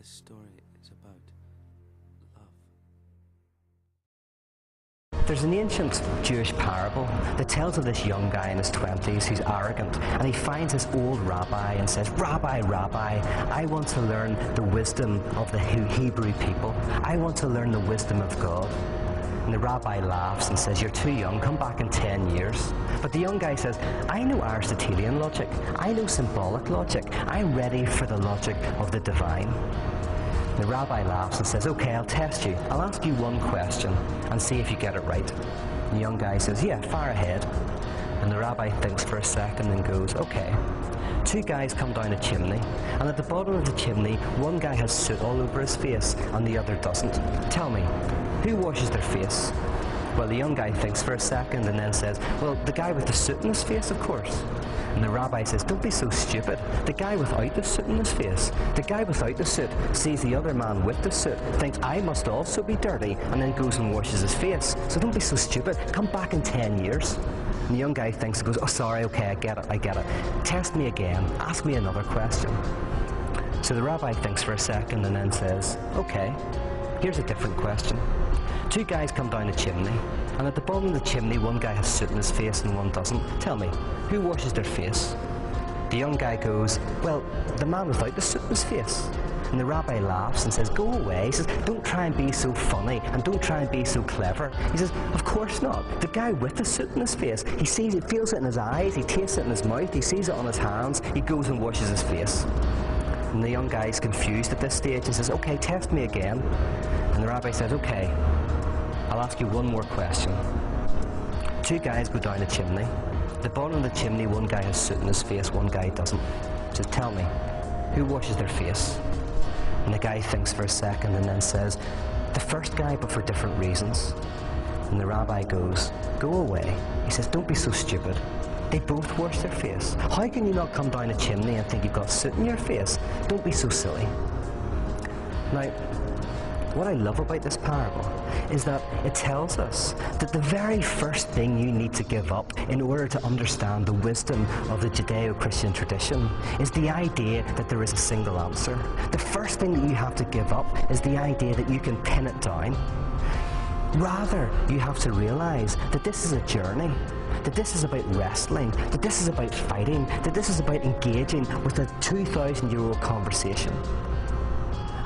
This story is about love. There's an ancient Jewish parable that tells of this young guy in his 20s who's arrogant, and he finds this old rabbi and says, "Rabbi, Rabbi, I want to learn the wisdom of the Hebrew people. I want to learn the wisdom of God." And the rabbi laughs and says, "You're too young, come back in 10 years. But the young guy says, "I know Aristotelian logic, I know symbolic logic, I'm ready for the logic of the divine." The rabbi laughs and says, "Okay, I'll test you. I'll ask you one question and see if you get it right." And the young guy says, "Yeah, fire ahead." And the rabbi thinks for a second and goes, "Okay. Two guys come down a chimney, and at the bottom of the chimney, one guy has soot all over his face and the other doesn't. Tell me, who washes their face?" Well, the young guy thinks for a second and then says, "Well, the guy with the soot in his face, of course." And the rabbi says, "Don't be so stupid. The guy without the soot in his face. The guy without the soot sees the other man with the soot, thinks I must also be dirty, and then goes and washes his face. So don't be so stupid. Come back in 10 years. And the young guy thinks and goes, "Oh, sorry, okay, I get it. Test me again. Ask me another question." So the rabbi thinks for a second and then says, "Okay, here's a different question. Two guys come down a chimney, and at the bottom of the chimney, one guy has soot in his face and one doesn't. Tell me, who washes their face?" The young guy goes, "Well, the man without the soot in his face." And the rabbi laughs and says, "Go away." He says, "Don't try and be so funny, and don't try and be so clever." He says, "Of course not. The guy with the soot in his face, he sees it, feels it in his eyes, he tastes it in his mouth, he sees it on his hands, he goes and washes his face." And the young guy's confused at this stage and says, "Okay, test me again." And the rabbi says, "Okay, I'll ask you one more question. Two guys go down a chimney. At the bottom of the chimney, one guy has soot in his face, one guy doesn't. He says, tell me, who washes their face?" And the guy thinks for a second and then says, "The first guy, but for different reasons." And the rabbi goes, "Go away." He says, "Don't be so stupid. They both wash their face. How can you not come down a chimney and think you've got soot in your face? Don't be so silly." Now, what I love about this parable is that it tells us that the very first thing you need to give up in order to understand the wisdom of the Judeo-Christian tradition is the idea that there is a single answer. The first thing that you have to give up is the idea that you can pin it down. Rather, you have to realize that this is a journey, that this is about wrestling, that this is about fighting, that this is about engaging with a 2,000-year-old conversation.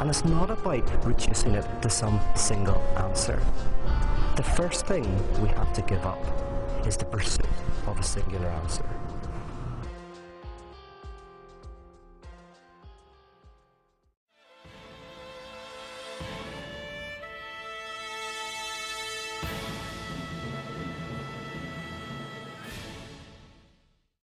And it's not about reducing it to some single answer. The first thing we have to give up is the pursuit of a singular answer.